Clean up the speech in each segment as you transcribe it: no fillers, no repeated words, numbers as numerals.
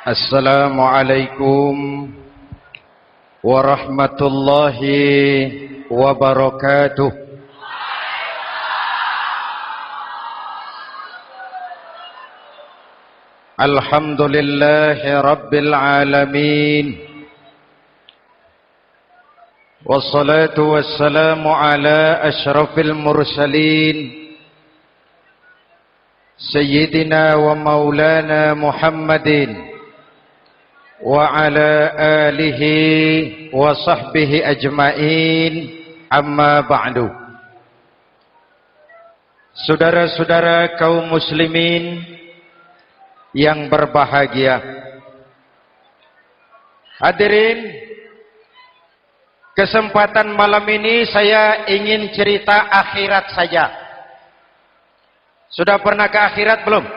Assalamualaikum warahmatullahi wabarakatuh. Alhamdulillahi rabbil alamin. Wassalatu wassalamu ala asyrafil mursalin Sayyidina wa maulana Muhammadin wa ala alihi wa sahbihi ajma'in, amma ba'du. Saudara-saudara kaum muslimin yang berbahagia, hadirin, kesempatan malam ini saya ingin cerita akhirat saja. Sudah pernah ke akhirat belum?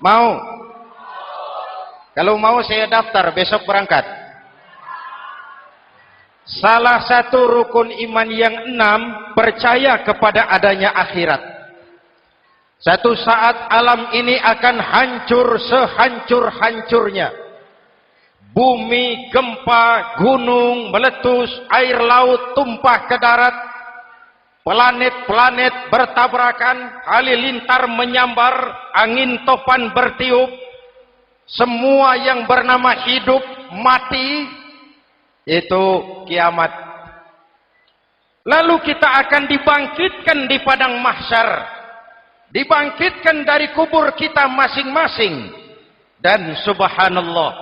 Mau? Kalau mau saya daftar, besok berangkat. Salah satu rukun iman yang 6, percaya kepada adanya akhirat. Satu saat alam ini akan hancur sehancur-hancurnya. Bumi, gempa, gunung, meletus, air laut tumpah ke darat. Planet-planet bertabrakan, halilintar menyambar, angin topan bertiup. Semua yang bernama hidup mati, itu kiamat. Lalu kita akan dibangkitkan di padang mahsyar, dibangkitkan dari kubur kita masing-masing. Dan subhanallah,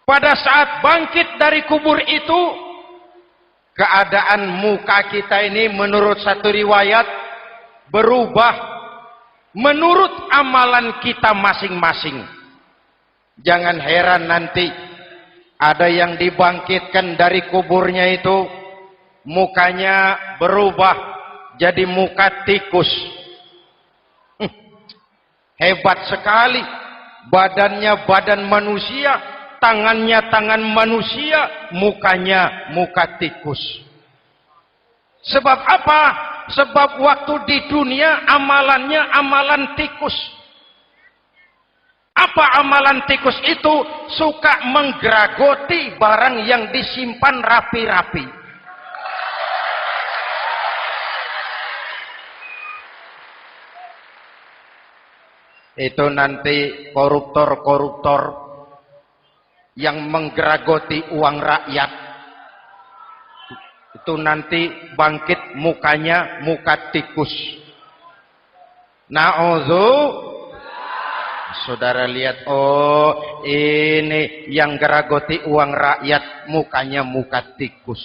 pada saat bangkit dari kubur itu, keadaan muka kita ini menurut satu riwayat berubah menurut amalan kita masing-masing. Jangan heran nanti ada yang dibangkitkan dari kuburnya itu mukanya berubah jadi muka tikus. Hebat sekali. Badannya badan manusia, tangannya tangan manusia, mukanya muka tikus. Sebab apa? Sebab waktu di dunia amalannya amalan tikus. Apa amalan tikus itu? Suka menggeragoti barang yang disimpan rapi-rapi. Itu nanti koruptor-koruptor yang menggeragoti uang rakyat. Itu nanti bangkit mukanya muka tikus. Na'udzu. Saudara lihat, oh ini yang geragoti uang rakyat mukanya muka tikus.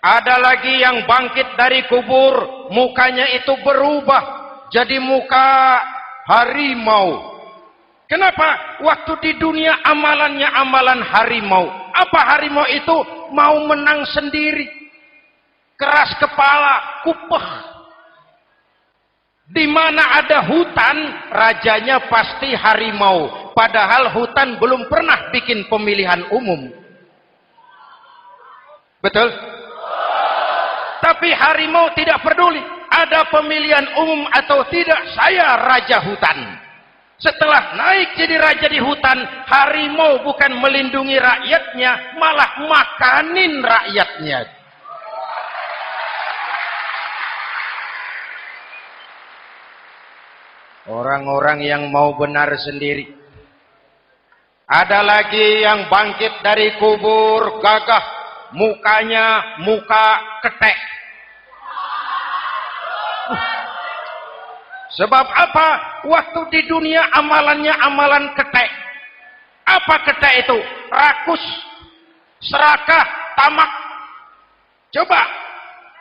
Ada lagi yang bangkit dari kubur, mukanya itu berubah jadi muka harimau. Kenapa? Waktu di dunia amalannya amalan harimau. Apa harimau itu? Mau menang sendiri, keras kepala, kupeh. Di mana ada hutan, rajanya pasti harimau. Padahal hutan belum pernah bikin pemilihan umum. Betul? Tapi harimau tidak peduli. Ada pemilihan umum atau tidak, saya raja hutan. Setelah naik jadi raja di hutan, harimau bukan melindungi rakyatnya, malah makanin rakyatnya. Orang-orang yang mau benar sendiri. Ada lagi yang bangkit dari kubur gagah, mukanya muka ketek. Sebab apa? Waktu di dunia amalannya amalan ketek. Apa ketek itu? Rakus, serakah, tamak. Coba,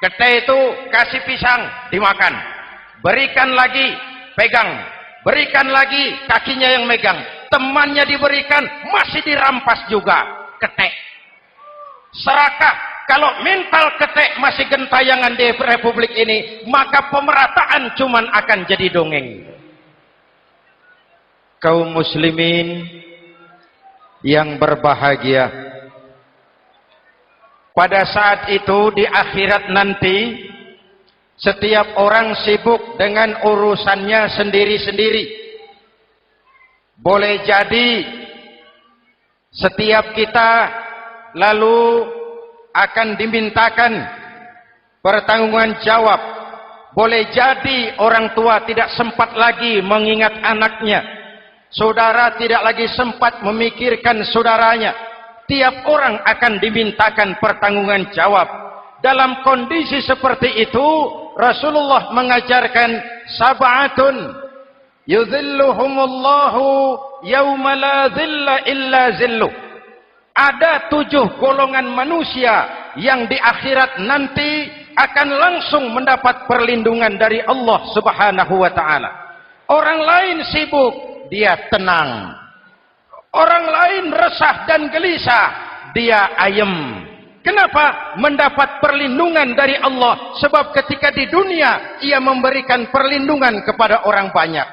ketek itu kasih pisang, dimakan. Berikan lagi, pegang, berikan lagi, kakinya yang megang, temannya diberikan, masih dirampas juga. Ketek. Serakah, kalau mental ketek masih gentayangan di republik ini, maka pemerataan cuman akan jadi dongeng. Kaum muslimin yang berbahagia, pada saat itu di akhirat nanti, setiap orang sibuk dengan urusannya sendiri-sendiri. boleh jadi setiap kita lalu akan dimintakan pertanggungjawaban jawab. Boleh jadi orang tua tidak sempat lagi mengingat anaknya, saudara tidak lagi sempat memikirkan saudaranya. Tiap orang akan dimintakan pertanggungjawaban jawab. Dalam kondisi seperti itu, Rasulullah mengajarkan sab'atun yudhilluhumullahu yawma la dhilla illa zilluh. Ada 7 golongan manusia yang di akhirat nanti akan langsung mendapat perlindungan dari Allah Subhanahu wa taala. Orang lain sibuk, dia tenang. Orang lain resah dan gelisah, dia ayem. Kenapa? Mendapat perlindungan dari Allah. Sebab ketika di dunia ia memberikan perlindungan kepada orang banyak.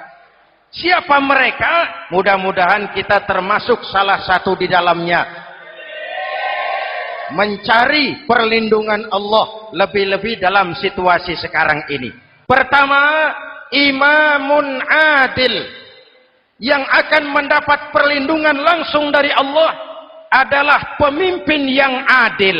Siapa mereka? Mudah-mudahan kita termasuk salah satu di dalamnya. Mencari perlindungan Allah lebih-lebih dalam situasi sekarang ini. Pertama, imamun adil yang akan mendapat perlindungan langsung dari Allah adalah pemimpin yang adil.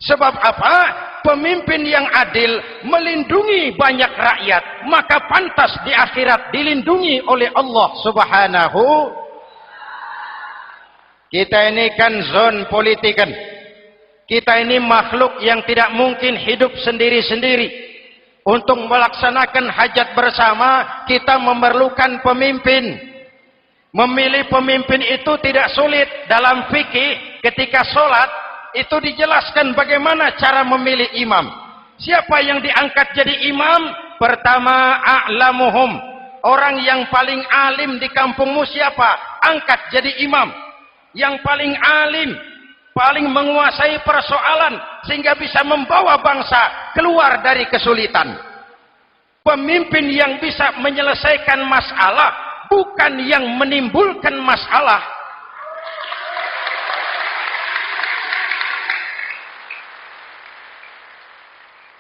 Sebab apa? Pemimpin yang adil melindungi banyak rakyat, maka pantas di akhirat dilindungi oleh Allah Subhanahu. Kita ini kan zon politikan. Kita ini makhluk yang tidak mungkin hidup sendiri-sendiri. Untuk melaksanakan hajat bersama, kita memerlukan pemimpin. Memilih pemimpin itu tidak sulit. Dalam fikih, ketika sholat, itu dijelaskan bagaimana cara memilih imam. Siapa yang diangkat jadi imam? Pertama, a'lamuhum. Orang yang paling alim di kampungmu siapa? Angkat jadi imam. Yang paling alim, paling menguasai persoalan sehingga bisa membawa bangsa keluar dari kesulitan. Pemimpin yang bisa menyelesaikan masalah, bukan yang menimbulkan masalah.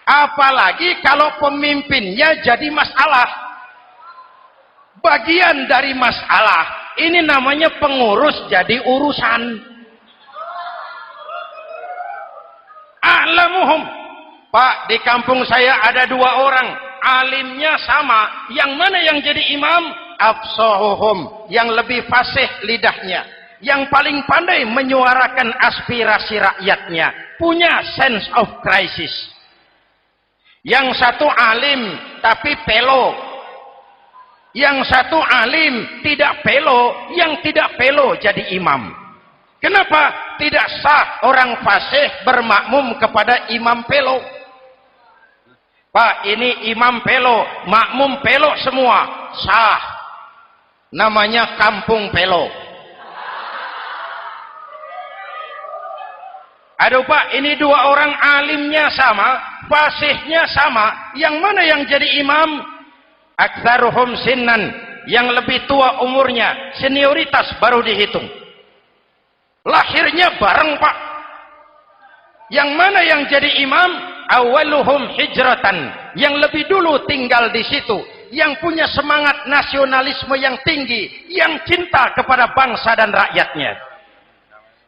Apalagi kalau pemimpinnya jadi masalah, bagian dari masalah. Ini namanya pengurus jadi urusan. A'lamuhum. Pak, di kampung saya ada 2 orang, alimnya sama. Yang mana yang jadi imam? Afsahuhum, yang lebih fasih lidahnya, yang paling pandai menyuarakan aspirasi rakyatnya, punya sense of crisis. Yang satu alim tapi pelo. Yang satu alim tidak pelo, yang tidak pelo jadi imam. Kenapa? Tidak sah orang fasih bermakmum kepada imam pelo. Pak, ini imam pelo, makmum pelo semua, sah. Namanya kampung pelo. Aduh Pak, ini 2 orang alimnya sama, fasihnya sama, yang mana yang jadi imam? Aktsaruhum sinnan, yang lebih tua umurnya, senioritas baru dihitung. Lahirnya bareng Pak. Yang mana yang jadi imam? Awaluhum hijratan, yang lebih dulu tinggal di situ, yang punya semangat nasionalisme yang tinggi, yang cinta kepada bangsa dan rakyatnya.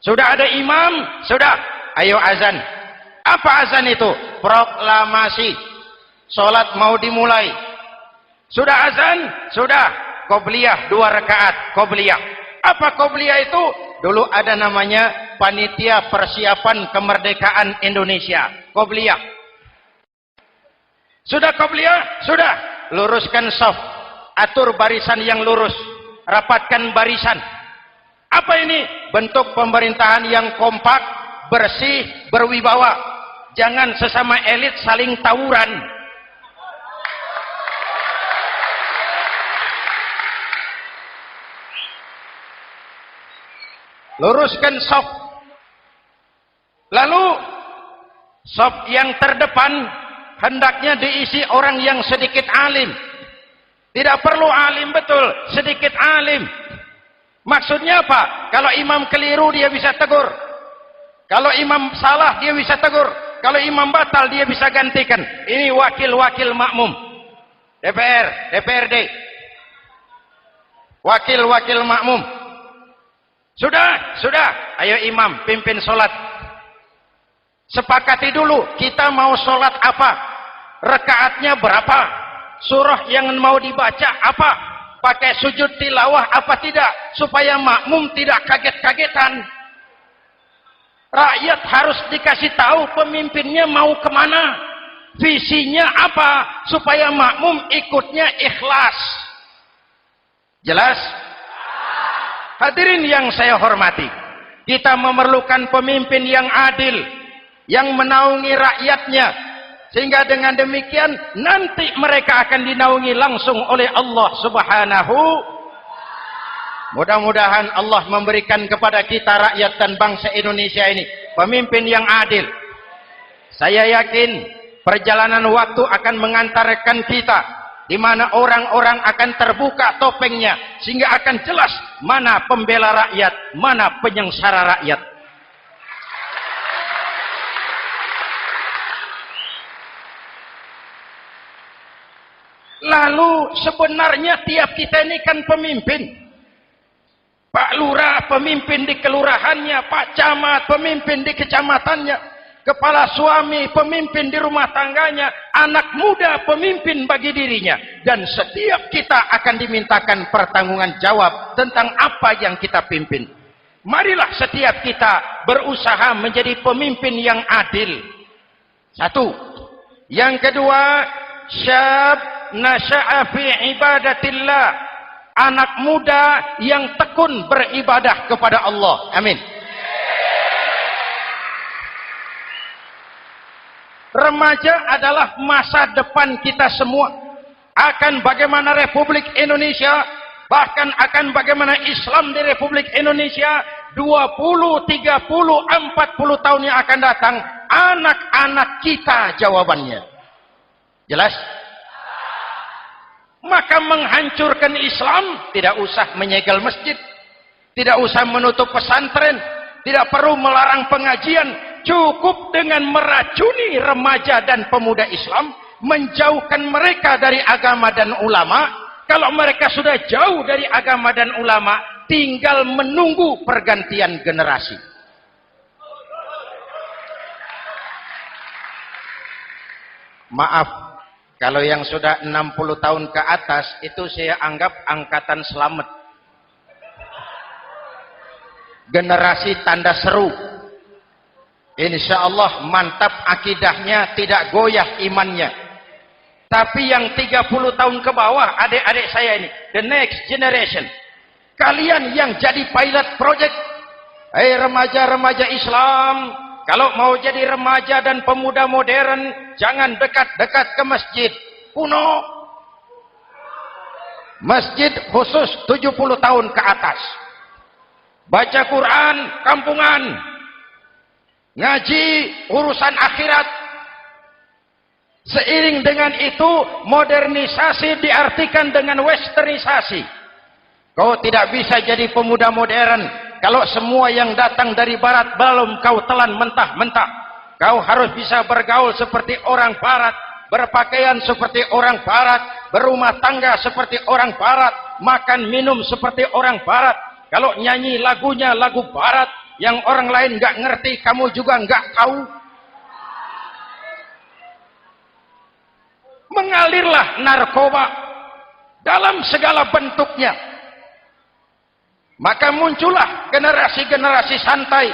Sudah ada imam, sudah, ayo azan. Apa azan itu? Proklamasi. Salat mau dimulai. Sudah azan? Sudah. Qobliyah 2 rakaat. Qobliyah. Apa qobliyah itu? Dulu ada namanya Panitia Persiapan Kemerdekaan Indonesia. Qobliyah. Sudah qobliyah? Sudah. Luruskan shaf. Atur barisan yang lurus. Rapatkan barisan. Apa ini? Bentuk pemerintahan yang kompak, bersih, berwibawa. Jangan sesama elit saling tawuran. Luruskan shaf. Lalu shaf yang terdepan hendaknya diisi orang yang sedikit alim. Tidak perlu alim betul, sedikit alim. Maksudnya apa? Kalau imam keliru dia bisa tegur. Kalau imam salah dia bisa tegur. Kalau imam batal dia bisa gantikan. Ini wakil-wakil makmum. DPR, DPRD. wakil-wakil makmum. Sudah. Ayo imam, pimpin sholat. Sepakati dulu, kita mau sholat apa? Rakaatnya berapa? Surah yang mau dibaca apa? Pakai sujud tilawah apa tidak? Supaya makmum tidak kaget-kagetan. Rakyat harus dikasih tahu pemimpinnya mau kemana, visinya apa, supaya makmum ikutnya ikhlas. Jelas? Hadirin yang saya hormati, kita memerlukan pemimpin yang adil, yang menaungi rakyatnya, sehingga dengan demikian nanti mereka akan dinaungi langsung oleh Allah Subhanahu. Mudah-mudahan Allah memberikan kepada kita rakyat dan bangsa Indonesia ini pemimpin yang adil. Saya yakin perjalanan waktu akan mengantarkan kita di mana orang-orang akan terbuka topengnya, sehingga akan jelas mana pembela rakyat, mana penyengsara rakyat. Lalu sebenarnya tiap kita ini kan pemimpin. Pak Lurah pemimpin di kelurahannya, Pak Camat pemimpin di kecamatannya, kepala suami pemimpin di rumah tangganya, anak muda pemimpin bagi dirinya, dan setiap kita akan dimintakan pertanggungan jawab tentang apa yang kita pimpin. Marilah setiap kita berusaha menjadi pemimpin yang adil. Satu. Yang kedua, syab nasya'a fi ibadatillah, anak muda yang tekun beribadah kepada Allah. Amin. Remaja adalah masa depan kita semua. Akan bagaimana Republik Indonesia, bahkan akan bagaimana Islam di Republik Indonesia 20, 30, 40 tahun yang akan datang, anak-anak kita jawabannya. Jelas? Maka menghancurkan Islam tidak usah menyegel masjid, tidak usah menutup pesantren, tidak perlu melarang pengajian, cukup dengan meracuni remaja dan pemuda Islam, menjauhkan mereka dari agama dan ulama. Kalau mereka sudah jauh dari agama dan ulama, tinggal menunggu pergantian generasi. Maaf, kalau yang sudah 60 tahun ke atas, itu saya anggap angkatan selamat. Generasi tanda seru. Insya Allah mantap akidahnya, tidak goyah imannya. Tapi yang 30 tahun ke bawah, adik-adik saya ini, the next generation. Kalian yang jadi pilot project. Hei remaja-remaja Islam, kalau mau jadi remaja dan pemuda modern, jangan dekat-dekat ke masjid kuno. Masjid khusus 70 tahun ke atas. Baca Quran kampungan. Ngaji urusan akhirat. Seiring dengan itu, modernisasi diartikan dengan westernisasi. Kau tidak bisa jadi pemuda modern kalau semua yang datang dari barat belum kau telan mentah-mentah. Kau harus bisa bergaul seperti orang barat, berpakaian seperti orang barat, berumah tangga seperti orang barat, makan minum seperti orang barat. Kalau nyanyi lagunya lagu barat yang orang lain nggak ngerti, kamu juga nggak tahu. Mengalirlah narkoba dalam segala bentuknya. Maka muncullah generasi-generasi santai,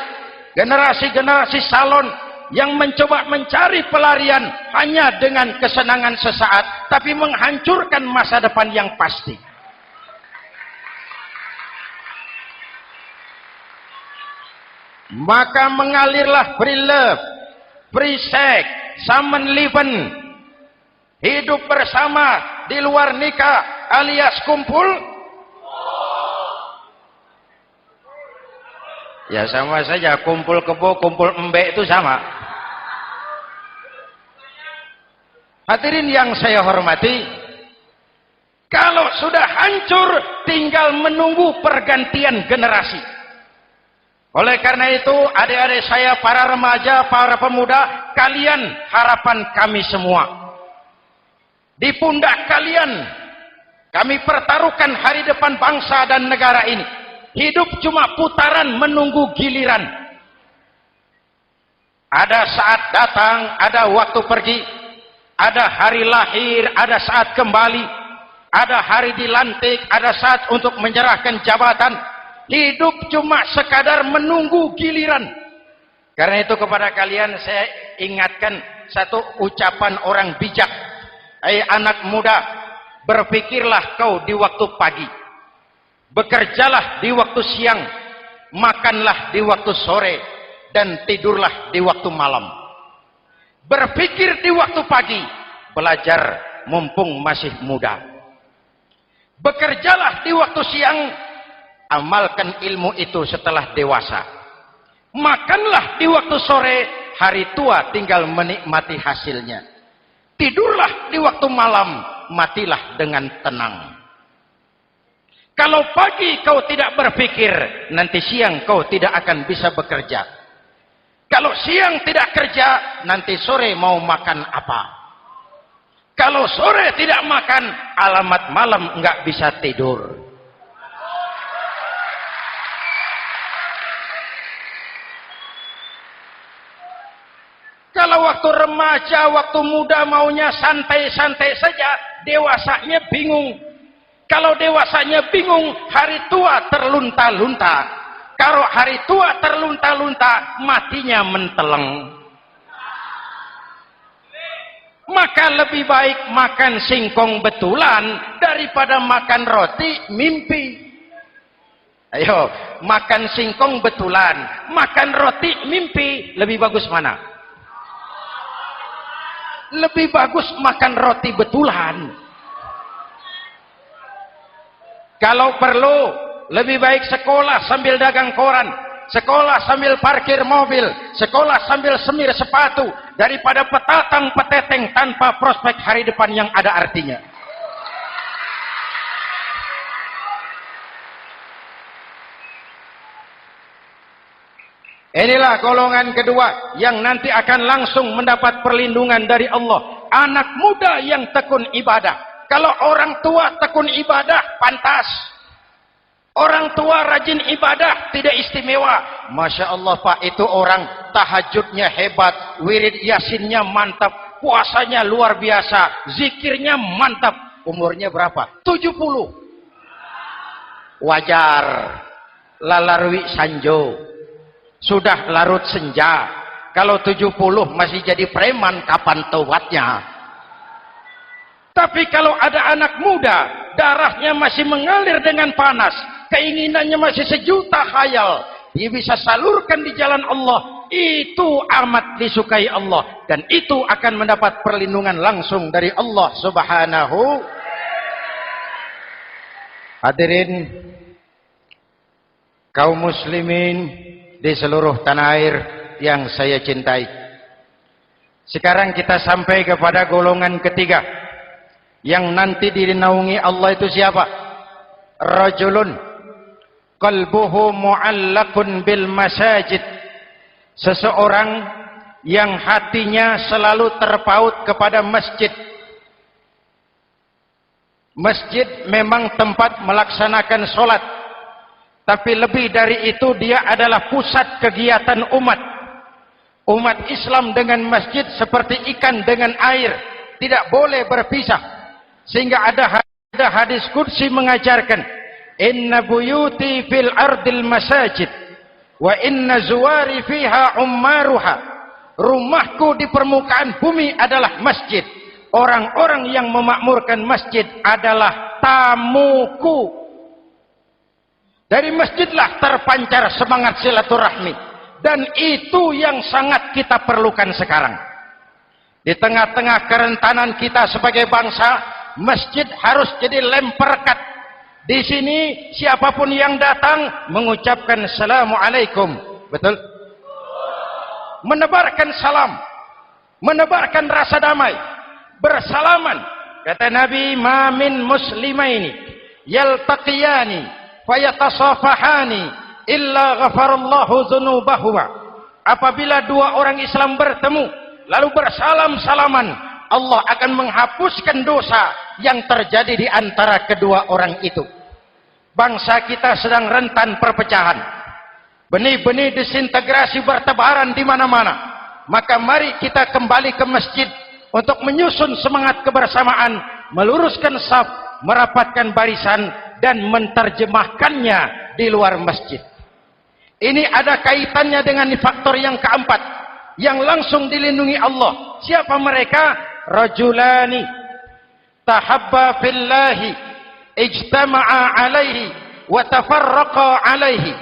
generasi-generasi salon yang mencoba mencari pelarian hanya dengan kesenangan sesaat, tapi menghancurkan masa depan yang pasti. Maka mengalirlah free love, free sex, Samenleben, hidup bersama di luar nikah alias kumpul. Ya sama saja, kumpul kebo, kumpul embek itu sama. Hadirin yang saya hormati, kalau sudah hancur tinggal menunggu pergantian generasi. Oleh karena itu, adik-adik saya, para remaja, para pemuda, kalian harapan kami semua. Di pundak kalian Kami pertaruhkan hari depan bangsa dan negara ini. Hidup cuma putaran menunggu giliran. Ada saat datang, ada waktu pergi. Ada hari lahir, ada saat kembali. Ada hari dilantik, ada saat untuk menyerahkan jabatan. Hidup cuma sekadar menunggu giliran. Karena itu kepada kalian saya ingatkan satu ucapan orang bijak. Hai anak muda, berpikirlah kau di waktu pagi. Bekerjalah di waktu siang. Makanlah di waktu sore. Dan tidurlah di waktu malam. Berpikir di waktu pagi. Belajar mumpung masih muda. Bekerjalah di waktu siang. Amalkan ilmu itu setelah dewasa. Makanlah di waktu sore. Hari tua tinggal menikmati hasilnya. Tidurlah di waktu malam. Matilah dengan tenang. Kalau pagi kau tidak berpikir, nanti siang kau tidak akan bisa bekerja. Kalau siang tidak kerja, nanti sore mau makan apa? Kalau sore tidak makan, alamat malam enggak bisa tidur. Kalau waktu remaja, waktu muda maunya santai-santai saja, dewasanya bingung. Kalau dewasanya bingung, hari tua terlunta-lunta. Kalau hari tua terlunta-lunta, matinya menteleng. Maka lebih baik makan singkong betulan daripada makan roti mimpi. Ayo, makan singkong betulan, makan roti mimpi, lebih bagus mana? Lebih bagus makan roti betulan. Kalau perlu, lebih baik sekolah sambil dagang koran, sekolah sambil parkir mobil, sekolah sambil semir sepatu, daripada petatang peteteng tanpa prospek hari depan yang ada artinya. Inilah golongan kedua yang nanti akan langsung mendapat perlindungan dari Allah. Anak muda yang tekun ibadah. Kalau orang tua tekun ibadah, pantas. Orang tua rajin ibadah, tidak istimewa. Masya Allah Pak, itu orang tahajudnya hebat, wirid yasinnya mantap, puasanya luar biasa, zikirnya mantap. Umurnya berapa? 70. Wajar. Lalarwi sanjo. Sudah larut senja. Kalau 70 masih jadi preman, kapan tobatnya? Tapi kalau ada anak muda, darahnya masih mengalir dengan panas, keinginannya masih sejuta khayal, dia bisa salurkan di jalan Allah, itu amat disukai Allah, dan itu akan mendapat perlindungan langsung dari Allah Subhanahu. Hadirin kaum muslimin di seluruh tanah air yang saya cintai, sekarang kita sampai kepada golongan ketiga yang nanti dinaungi Allah. Itu siapa? Rajulun qalbuhu mu'allaqun bil masajid. Seseorang yang hatinya selalu terpaut kepada masjid. Masjid memang tempat melaksanakan sholat, tapi lebih dari itu dia adalah pusat kegiatan umat. Umat Islam dengan masjid seperti ikan dengan air, tidak boleh berpisah. Sehingga ada hadis qudsi mengajarkan, inna buyuti fil ardil masajid wa inna zuwari fiha ummaruha. Rumahku di permukaan bumi adalah masjid. Orang-orang yang memakmurkan masjid adalah tamuku. Dari masjidlah terpancar semangat silaturahmi, dan itu yang sangat kita perlukan sekarang. Di tengah-tengah kerentanan kita sebagai bangsa, masjid harus jadi lem perekat. Di sini siapapun yang datang mengucapkan assalamualaikum, betul? Menebarkan salam, menebarkan rasa damai, bersalaman. Kata Nabi, ma min muslimaini yaltaqiyani fayatasafahani illa ghafarallahu dzunubahuma. Apabila dua orang Islam bertemu lalu bersalam-salaman, Allah akan menghapuskan dosa yang terjadi di antara kedua orang itu. Bangsa kita sedang rentan perpecahan. Benih-benih disintegrasi bertebaran di mana-mana. Maka mari kita kembali ke masjid untuk menyusun semangat kebersamaan, meluruskan saf, merapatkan barisan, dan menerjemahkannya di luar masjid. Ini ada kaitannya dengan faktor yang keempat, yang langsung dilindungi Allah. Siapa mereka? Rajulani tahabba fillahi ijtama'a alaihi wa tafarraqa alaihi.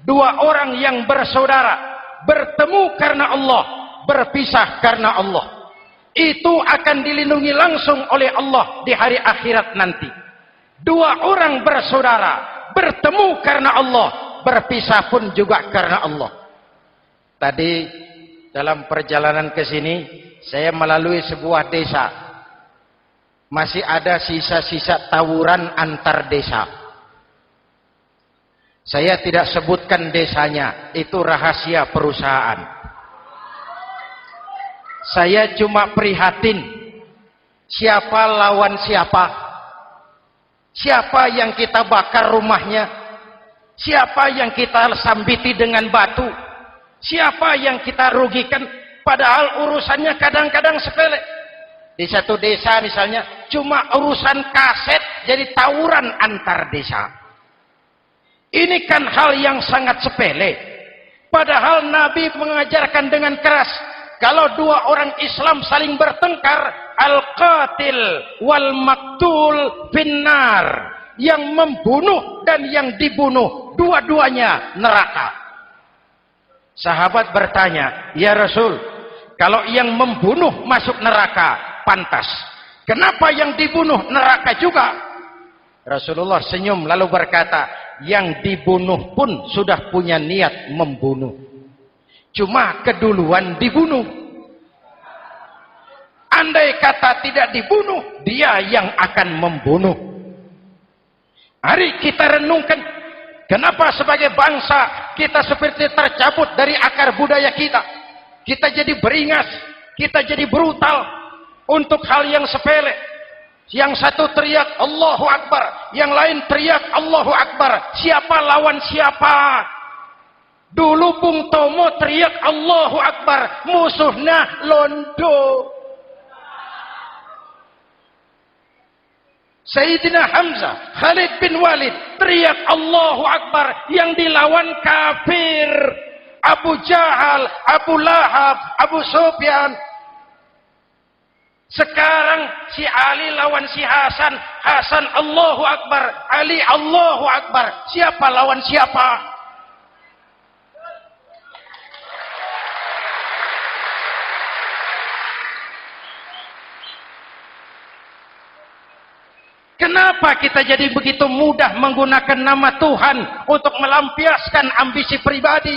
Dua orang yang bersaudara, bertemu karena Allah, berpisah karena Allah. Itu akan dilindungi langsung oleh Allah di hari akhirat nanti. Dua orang bersaudara, bertemu karena Allah, berpisah pun juga karena Allah. Tadi dalam perjalanan ke sini saya melalui sebuah desa. Masih ada sisa-sisa tawuran antar desa. Saya tidak sebutkan desanya, itu rahasia perusahaan. Saya cuma prihatin siapa lawan siapa. Siapa yang kita bakar rumahnya? Siapa yang kita sambiti dengan batu? Siapa yang kita rugikan? Padahal urusannya kadang-kadang sepele. Di satu desa misalnya, cuma urusan kaset jadi tawuran antar desa. Ini kan hal yang sangat sepele. Padahal Nabi mengajarkan dengan keras, kalau dua orang Islam saling bertengkar, al-qatil wal maktul finnar. Yang membunuh dan yang dibunuh, dua-duanya neraka. Sahabat bertanya, ya Rasul, kalau yang membunuh masuk neraka, pantas. Kenapa yang dibunuh neraka juga? Rasulullah senyum lalu berkata, yang dibunuh pun sudah punya niat membunuh. Cuma keduluan dibunuh. Andai kata tidak dibunuh, dia yang akan membunuh. Mari kita renungkan, kenapa sebagai bangsa kita seperti tercabut dari akar budaya kita. Kita jadi beringas, kita jadi brutal untuk hal yang sepele. Yang satu teriak Allahu Akbar, yang lain teriak Allahu Akbar. Siapa lawan siapa? Dulu Bung Tomo teriak Allahu Akbar, musuhnya londo. Sayyidina Hamzah, Khalid bin Walid teriak Allahu Akbar, yang dilawan kafir. Abu Jahal, Abu Lahab, Abu Sufyan. Sekarang si Ali lawan si Hasan, Hasan Allahu Akbar, Ali Allahu Akbar. Siapa lawan siapa? Kenapa kita jadi begitu mudah menggunakan nama Tuhan untuk melampiaskan ambisi pribadi?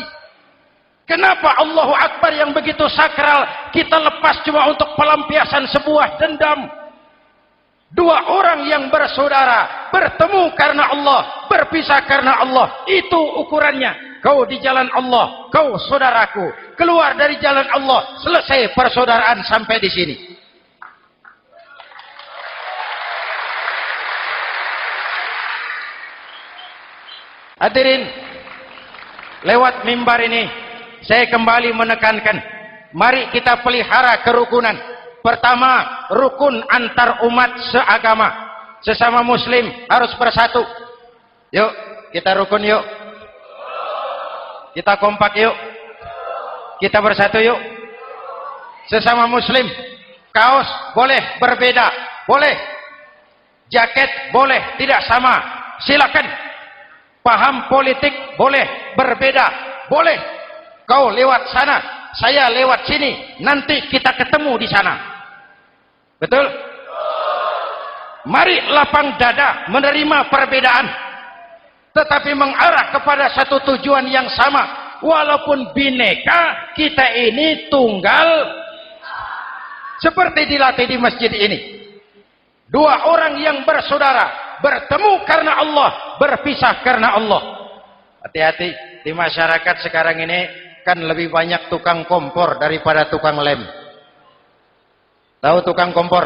Kenapa Allahu Akbar yang begitu sakral kita lepas cuma untuk pelampiasan sebuah dendam? Dua orang yang bersaudara, bertemu karena Allah, berpisah karena Allah. Itu ukurannya. Kau di jalan Allah, kau saudaraku. Keluar dari jalan Allah, selesai persaudaraan sampai di sini. Hadirin, lewat mimbar ini saya kembali menekankan, mari kita pelihara kerukunan. Pertama, rukun antar umat seagama. Sesama muslim harus bersatu. Yuk, kita rukun yuk. Kita kompak yuk. Kita bersatu yuk. Sesama muslim, kaos boleh berbeda, boleh. Jaket boleh tidak sama, silakan. Paham politik boleh berbeda, boleh. Kau lewat sana, saya lewat sini, nanti kita ketemu di sana. Betul? Mari lapang dada menerima perbedaan, tetapi mengarah kepada satu tujuan yang sama. Walaupun bineka, kita ini tunggal. Seperti dilatih di masjid ini. Dua orang yang bersaudara, bertemu karena Allah, berpisah karena Allah. Hati-hati, di masyarakat sekarang ini kan lebih banyak tukang kompor daripada tukang lem. Tahu tukang kompor?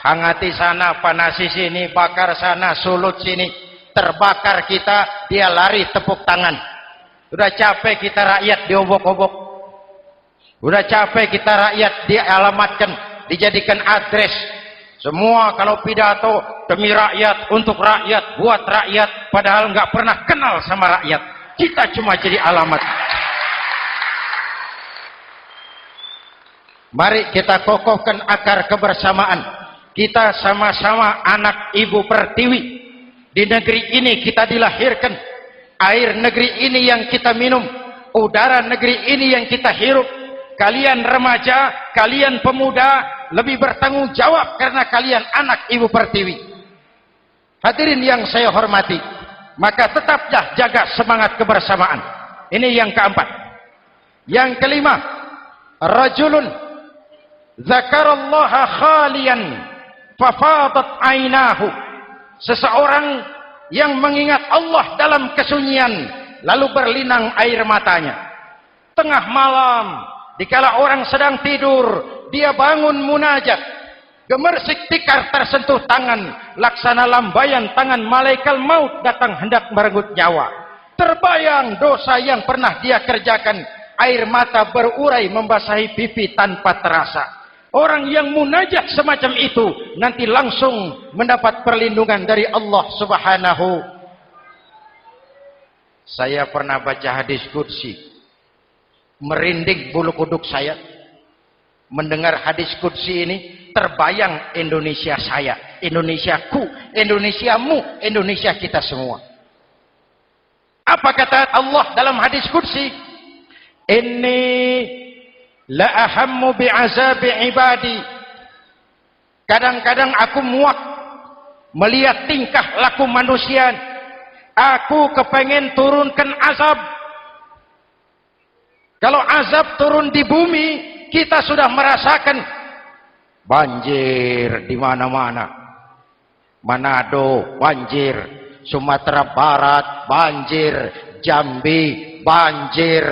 hangati sana, panasi sini, bakar sana, sulut sini, terbakar kita, dia lari tepuk tangan. Udah capek kita rakyat diobok-obok, udah capek kita rakyat dialamatkan, dijadikan address. Semua kalau pidato demi rakyat, untuk rakyat, buat rakyat, padahal nggak pernah kenal sama rakyat. Kita cuma jadi alamat. Mari kita kokohkan akar kebersamaan. Kita sama-sama anak Ibu Pertiwi. Di negeri ini kita dilahirkan. Air negeri ini yang kita minum. Udara negeri ini yang kita hirup. Kalian remaja, kalian pemuda, lebih bertanggung jawab karena kalian anak Ibu Pertiwi. Hadirin yang saya hormati, maka tetaplah jaga semangat kebersamaan. Ini yang keempat. Yang kelima, rajulun zakarallaha khalian fafadat ainahu. Seseorang yang mengingat Allah dalam kesunyian, lalu berlinang air matanya. Tengah malam, dikala orang sedang tidur, dia bangun munajat, gemersik tikar tersentuh tangan, laksana lambaian tangan malaikat maut datang hendak merenggut nyawa. Terbayang dosa yang pernah dia kerjakan, air mata berurai membasahi pipi tanpa terasa. Orang yang munajat semacam itu nanti langsung mendapat perlindungan dari Allah Subhanahu. Saya pernah baca hadis qudsi, merinding bulu kuduk saya mendengar hadis qudsi ini. Terbayang Indonesia saya, Indonesiaku, Indonesiamu, Indonesia kita semua. Apa kata Allah dalam hadis qudsi? Inni la ahammu bi'azabi ibadi. Kadang-kadang aku muak melihat tingkah laku manusia. Aku kepengen turunkan azab. Kalau azab turun di bumi, kita sudah merasakan banjir di mana-mana. Manado banjir, Sumatera Barat banjir, Jambi banjir,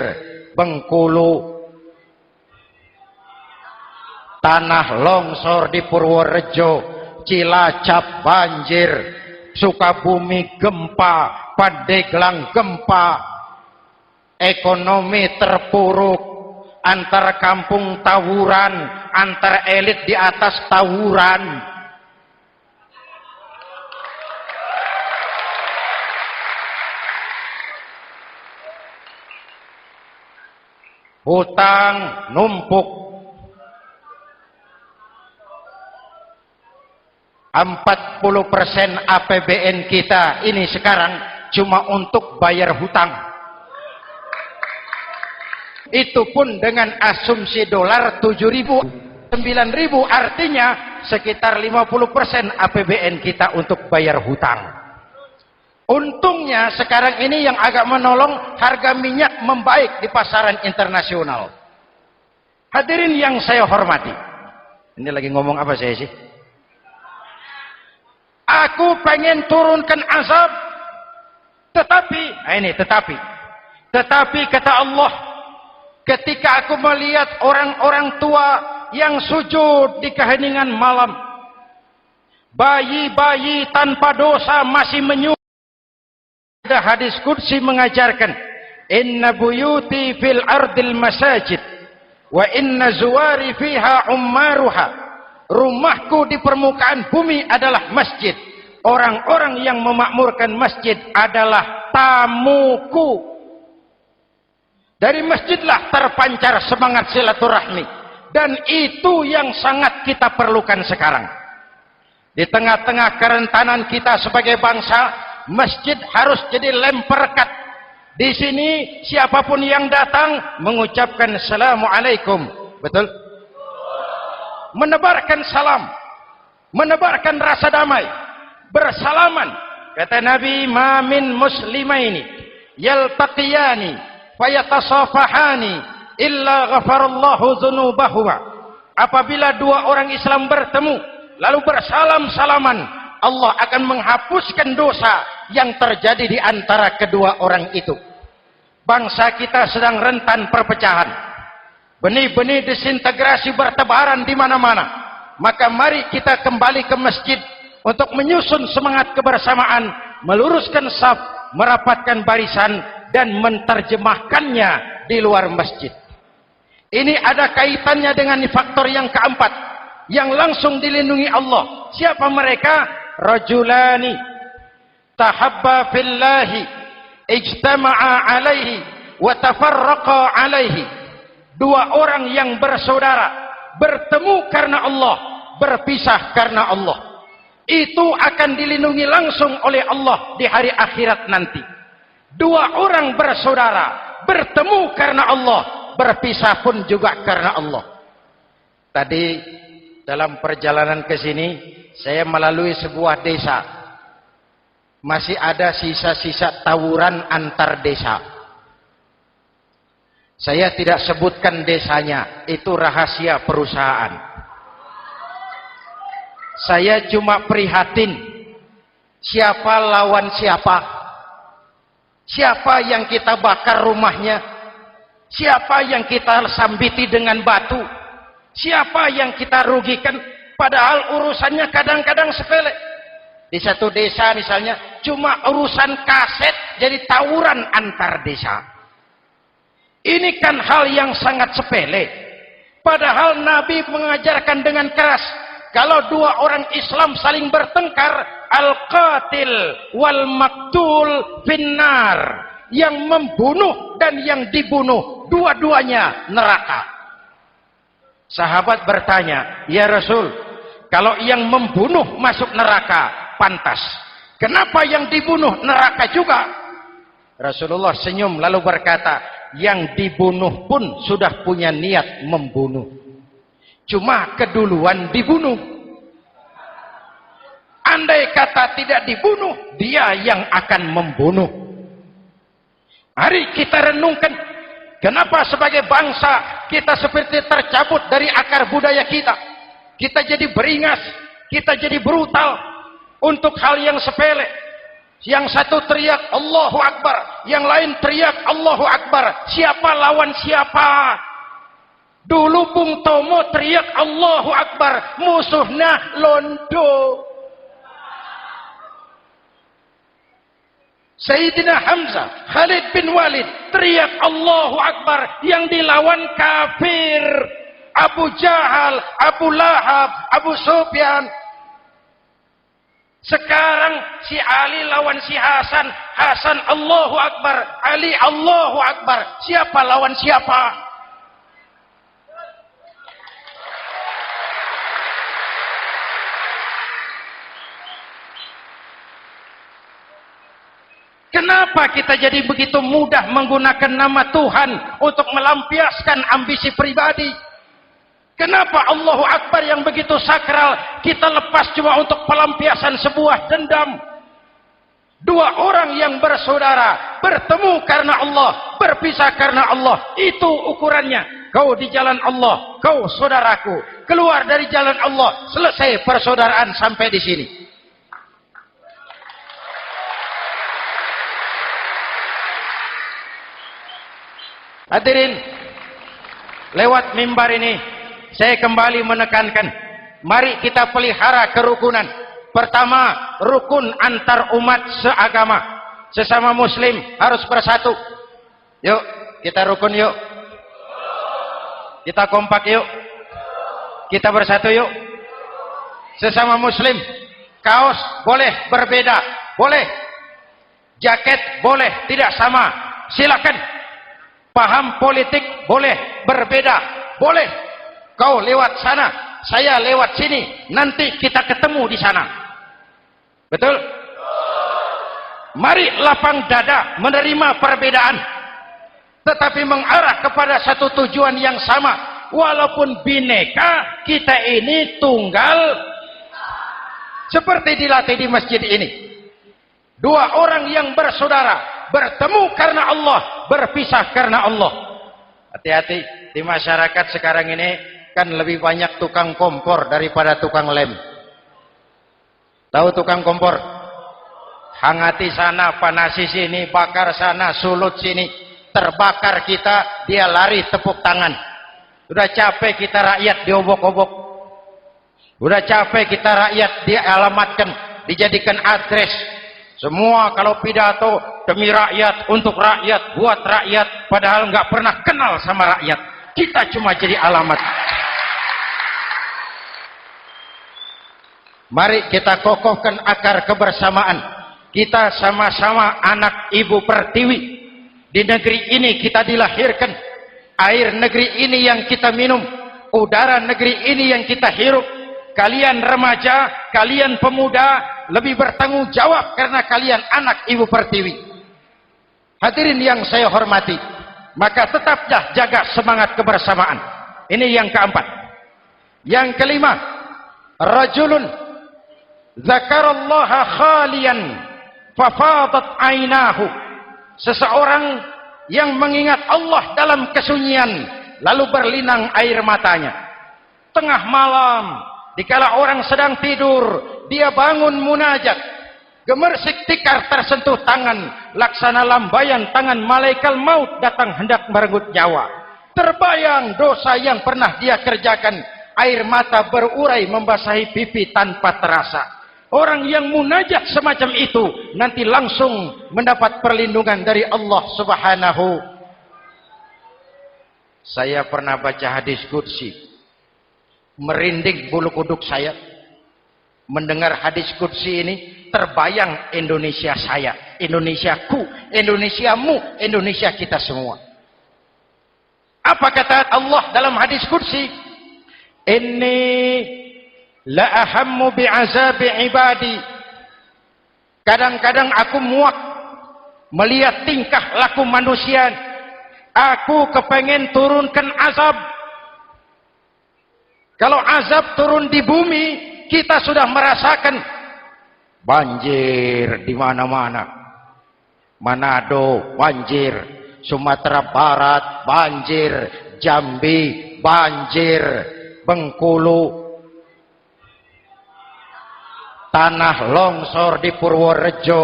Bengkulu, tanah longsor di Purworejo, Cilacap banjir, Sukabumi gempa, Pandeglang gempa, ekonomi terpuruk, antar kampung tawuran, antar elit di atas tawuran. Hutang numpuk. 40% APBN kita ini sekarang cuma untuk bayar hutang. Itu pun dengan asumsi dolar 7.000, 9.000, artinya sekitar 50% APBN kita untuk bayar hutang. Untungnya sekarang ini yang agak menolong, harga minyak membaik di pasaran internasional. Hadirin yang saya hormati, ini lagi ngomong apa saya sih? Aku pengen turunkan azab, tetapi kata Allah, ketika aku melihat orang-orang tua yang sujud di keheningan malam, bayi-bayi tanpa dosa masih menyujud. Ada hadis qudsi mengajarkan, inna buyuti fil ardil masajid wa inna zuwari fiha ummaruha. Rumahku di permukaan bumi adalah masjid. Orang-orang yang memakmurkan masjid adalah tamuku. Dari masjidlah terpancar semangat silaturahmi. Dan itu yang sangat kita perlukan sekarang. Di tengah-tengah kerentanan kita sebagai bangsa, masjid harus jadi lem perekat. Di sini siapapun yang datang mengucapkan assalamualaikum. Betul? Menebarkan salam, menebarkan rasa damai, bersalaman. Kata Nabi, ma min muslimaini yaltaqiyani fayatasafahani illa ghafarallahu dzunubahuma. Apabila dua orang Islam bertemu lalu bersalam-salaman, Allah akan menghapuskan dosa yang terjadi di antara kedua orang itu. Bangsa kita sedang rentan perpecahan. Benih-benih disintegrasi bertebaran di mana-mana. Maka mari kita kembali ke masjid untuk menyusun semangat kebersamaan, meluruskan saf, merapatkan barisan, dan menerjemahkannya di luar masjid. Ini ada kaitannya dengan faktor yang keempat, yang langsung dilindungi Allah. Siapa mereka? Rajulani tahabba fillahi ijtama'a alaihi wa tafarraqa alaihi. Dua orang yang bersaudara, bertemu karena Allah, berpisah karena Allah. Itu akan dilindungi langsung oleh Allah di hari akhirat nanti. Dua orang bersaudara, bertemu karena Allah, berpisah pun juga karena Allah. Tadi dalam perjalanan ke sini, saya melalui sebuah desa. Masih ada sisa-sisa tawuran antar desa. Saya tidak sebutkan desanya, itu rahasia perusahaan. Saya cuma prihatin, siapa lawan siapa? Siapa yang kita bakar rumahnya? Siapa yang kita sambiti dengan batu? Siapa yang kita rugikan? Padahal urusannya kadang-kadang sepele. Di satu desa misalnya, cuma urusan kaset jadi tawuran antar desa. Ini kan hal yang sangat sepele. Padahal Nabi mengajarkan dengan keras, kalau dua orang Islam saling bertengkar, al-qatil wal maktul finnar. Yang membunuh dan yang dibunuh, dua-duanya neraka. Sahabat bertanya, ya Rasul, kalau yang membunuh masuk neraka, pantas. Kenapa yang dibunuh neraka juga? Rasulullah senyum lalu berkata, yang dibunuh pun sudah punya niat membunuh. Cuma keduluan dibunuh. Andai kata tidak dibunuh, dia yang akan membunuh. Mari kita renungkan, kenapa sebagai bangsa kita seperti tercabut dari akar budaya kita. Kita jadi beringas, kita jadi brutal untuk hal yang sepele. Yang satu teriak Allahu Akbar, yang lain teriak Allahu Akbar. Siapa lawan siapa? Dulu Bung Tomo teriak Allahu Akbar, musuhnya londo. Sayyidina Hamzah, Khalid bin Walid teriak Allahu Akbar, yang dilawan kafir. Abu Jahal, Abu Lahab, Abu Sufyan. Sekarang si Ali lawan si Hasan, Hasan Allahu Akbar, Ali Allahu Akbar. Siapa lawan siapa? Kenapa kita jadi begitu mudah menggunakan nama Tuhan untuk melampiaskan ambisi pribadi? Kenapa Allahu Akbar yang begitu sakral kita lepas cuma untuk pelampiasan sebuah dendam? Dua orang yang bersaudara, bertemu karena Allah, berpisah karena Allah. Itu ukurannya. Kau di jalan Allah, kau saudaraku. Keluar dari jalan Allah, selesai persaudaraan sampai di sini. Hadirin, lewat mimbar ini saya kembali menekankan, mari kita pelihara kerukunan. Pertama, rukun antar umat seagama. Sesama muslim harus bersatu. Yuk, kita rukun yuk. Kita kompak yuk. Kita bersatu yuk. Sesama muslim, kaos boleh berbeda, boleh. Jaket boleh tidak sama, silakan. Paham politik boleh berbeda, boleh. Kau lewat sana, saya lewat sini, nanti kita ketemu di sana. Betul? Mari lapang dada menerima perbedaan, tetapi mengarah kepada satu tujuan yang sama. Walaupun bineka, kita ini tunggal. Seperti dilatih di masjid ini. Dua orang yang bersaudara, bertemu karena Allah, berpisah karena Allah. Hati-hati, di masyarakat sekarang ini kan lebih banyak tukang kompor daripada tukang lem. Tahu tukang kompor? Hangati sana, panasi sini, bakar sana, sulut sini. Terbakar kita, dia lari tepuk tangan. Sudah capek kita rakyat diobok-obok. Udah capek kita rakyat dialamatkan, dijadikan address. Semua kalau pidato demi rakyat, untuk rakyat, buat rakyat, padahal nggak pernah kenal sama rakyat. Kita cuma jadi alamat. Mari kita kokohkan akar kebersamaan. Kita sama-sama anak Ibu Pertiwi. Di negeri ini kita dilahirkan. Air negeri ini yang kita minum. Udara negeri ini yang kita hirup. Kalian remaja, kalian pemuda lebih bertanggung jawab karena kalian anak Ibu Pertiwi. Hadirin yang saya hormati, maka tetaplah jaga semangat kebersamaan. Ini yang keempat. Yang kelima, rajulun zakarallaha khalian fafadat ainahu. Seseorang yang mengingat Allah dalam kesunyian lalu berlinang air matanya. Tengah malam, dikala orang sedang tidur, dia bangun munajat. Gemersik tikar tersentuh tangan, laksana lambaian tangan malaikat maut datang hendak merenggut nyawa. Terbayang dosa yang pernah dia kerjakan, air mata berurai membasahi pipi tanpa terasa. Orang yang munajat semacam itu nanti langsung mendapat perlindungan dari Allah Subhanahu. Saya pernah baca hadis qudsi, merinding bulu kuduk saya mendengar hadis qudsi ini. Terbayang Indonesia saya, Indonesiaku, Indonesiamu, Indonesia kita semua. Apa kata Allah dalam hadis qudsi? Inni la ahammu bi'azabi ibadi. Kadang-kadang aku muak melihat tingkah laku manusia. Aku kepengen turunkan azab. Kalau azab turun di bumi, kita sudah merasakan banjir di mana-mana. Manado banjir, Sumatera Barat banjir, Jambi banjir, Bengkulu, tanah longsor di Purworejo,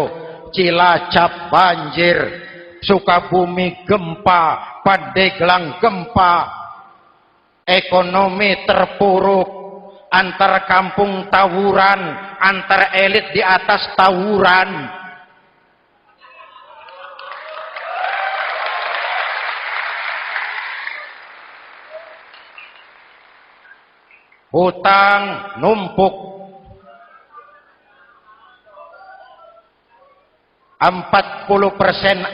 Cilacap banjir, Sukabumi gempa, Pandeglang gempa, ekonomi terpuruk, antar kampung tawuran, antar elit di atas tawuran. Hutang numpuk. 40%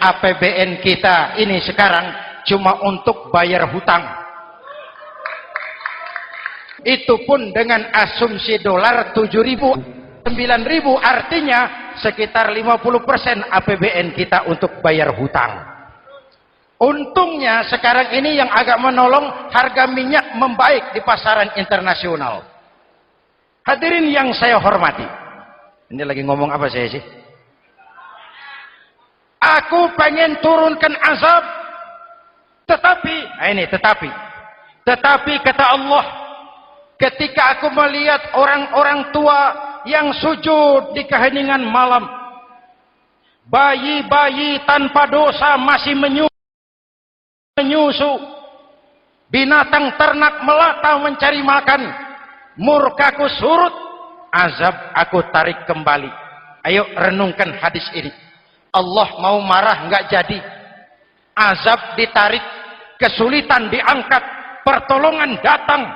APBN kita ini sekarang cuma untuk bayar hutang. Itu pun dengan asumsi dolar 7.000, 9.000, artinya sekitar 50% APBN kita untuk bayar hutang. Untungnya sekarang ini yang agak menolong, harga minyak membaik di pasaran internasional. Hadirin yang saya hormati, ini lagi ngomong apa saya sih? Aku pengen turunkan azab, tetapi kata Allah, ketika aku melihat orang-orang tua yang sujud di keheningan malam, bayi-bayi tanpa dosa masih menyusu, binatang ternak melata mencari makan, murkaku surut, azab aku tarik kembali. Ayo renungkan hadis ini. Allah mau marah nggak jadi, azab ditarik, kesulitan diangkat, pertolongan datang,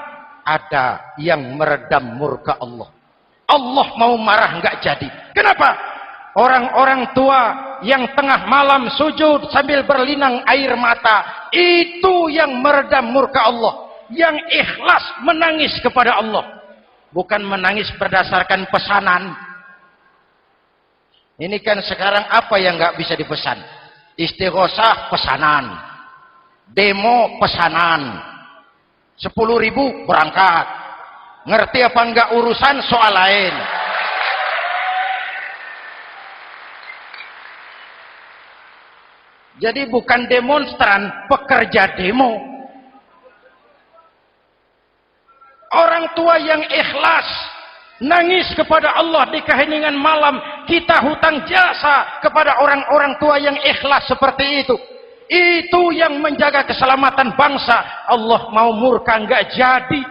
ada yang meredam murka Allah. Allah mau marah nggak jadi. Kenapa? Orang-orang tua yang tengah malam sujud sambil berlinang air mata, itu yang meredam murka Allah. Yang ikhlas menangis kepada Allah, bukan menangis berdasarkan pesanan. Ini kan sekarang apa yang nggak bisa dipesan? Istighosah pesanan, demo pesanan, 10.000 berangkat. Ngerti apa enggak urusan soal lain. Jadi bukan demonstran, pekerja demo. Orang tua yang ikhlas nangis kepada Allah di keheningan malam, kita hutang jasa kepada orang-orang tua yang ikhlas seperti itu. Itu yang menjaga keselamatan bangsa. Allah mau murka nggak jadi.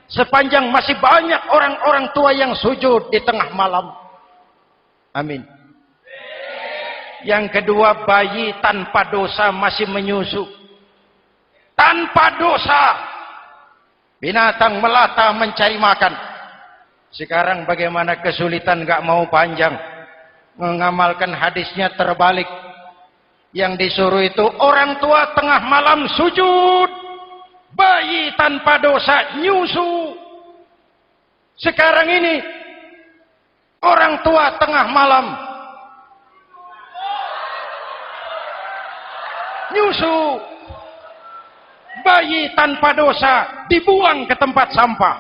sepanjang masih banyak orang-orang tua yang sujud di tengah malam. Amin. Yang kedua, bayi tanpa dosa masih menyusu. Tanpa dosa. Binatang melata mencari makan. Sekarang bagaimana kesulitan, gak mau panjang. Mengamalkan hadisnya terbalik. Yang disuruh itu orang tua tengah malam sujud. Bayi tanpa dosa nyusu. Sekarang ini orang tua tengah malam nyusu. Bayi tanpa dosa dibuang ke tempat sampah.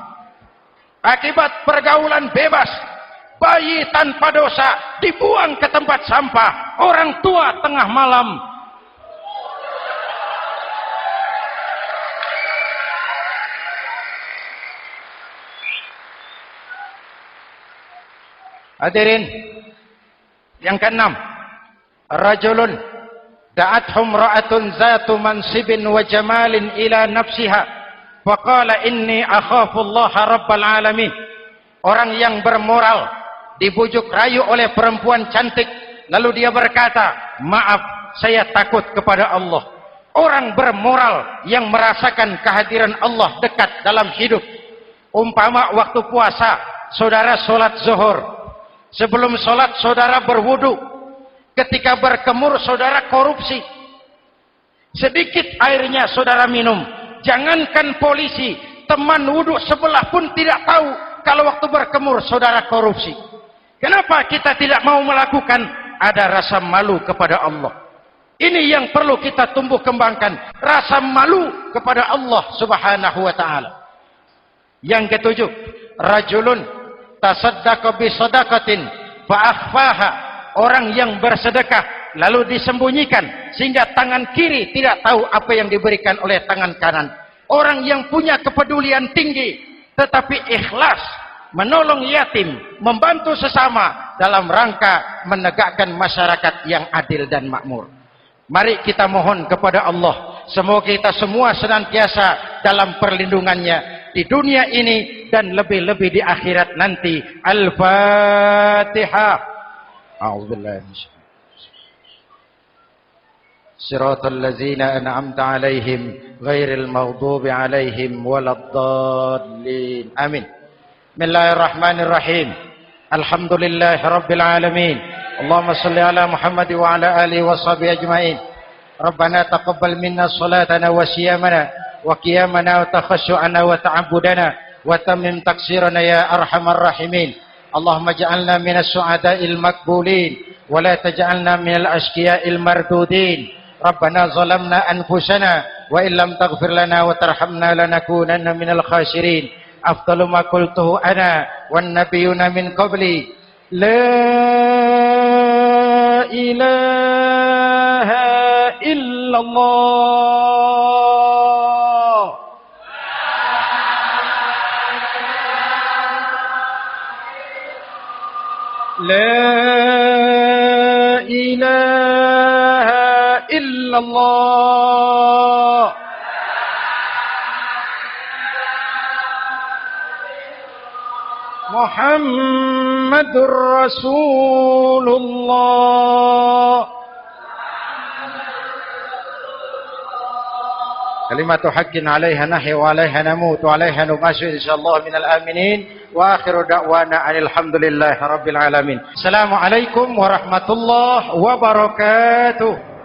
Akibat pergaulan bebas, bayi tanpa dosa dibuang ke tempat sampah. Orang tua tengah malam hadirin. Yang keenam, rajulun da'athum ra'atun zatu mansibin wa jamalin ila nafsiha faqala inni akhafu Allah rabbal alamin. Orang yang bermoral dibujuk rayu oleh perempuan cantik, lalu dia berkata, maaf, saya takut kepada Allah. Orang bermoral yang merasakan kehadiran Allah dekat dalam hidup. Umpama waktu puasa, saudara sholat zuhur. Sebelum sholat saudara berwudu. Ketika berkemur saudara korupsi. Sedikit airnya saudara minum. Jangankan polisi, teman wudu sebelah pun tidak tahu kalau waktu berkemur saudara korupsi. Kenapa kita tidak mau melakukan? Ada rasa malu kepada Allah. Ini yang perlu kita tumbuh kembangkan. Rasa malu kepada Allah subhanahu wa ta'ala. Yang ketujuh, rajulun tasaddaqa bi sadaqatin fa akhfaha. Orang yang bersedekah lalu disembunyikan sehingga tangan kiri tidak tahu apa yang diberikan oleh tangan kanan. Orang yang punya kepedulian tinggi tetapi ikhlas menolong yatim, membantu sesama dalam rangka menegakkan masyarakat yang adil dan makmur. Mari kita mohon kepada Allah, semoga kita semua senantiasa dalam perlindungannya di dunia ini dan lebih-lebih di akhirat nanti. Al-Fatihah. A'udzubillahi Siratal ladzina an'amta 'alaihim ghairil maghdubi 'alaihim waladdallin. Amin. Bismillahirrahmanirrahim. Alhamdulillahirabbil alamin. Allahumma shalli ala Muhammad wa ala alihi wa sahbihi ajmain. Rabbana taqabbal minna salatana wa siyamana wa qiyamana wa takhashu'ana wa ta'abbudana wa tammim taksirana ya arhamar rahimin. Allahumma ja'alna minas su'ada'il makbulin wa la taj'alna minal ashqiya'il mardudin. Rabbana zalamna anfusana wa illam taghfir lana wa tarhamna lanakunanna minal khasirin. Afdalu ma qultuhu ana wan nabiyyuna min qabli la ilaha illallah. La ilaha illallah. Muhammadur Rasulullah. Kalimatu haqqin 'alaiha nahya wa 'alaiha namut wa 'alaiha nubashu insyaallah minal aminin wa akhiru da'wana alhamdulillahi rabbil alamin. Assalamualaikum warahmatullahi wabarakatuh.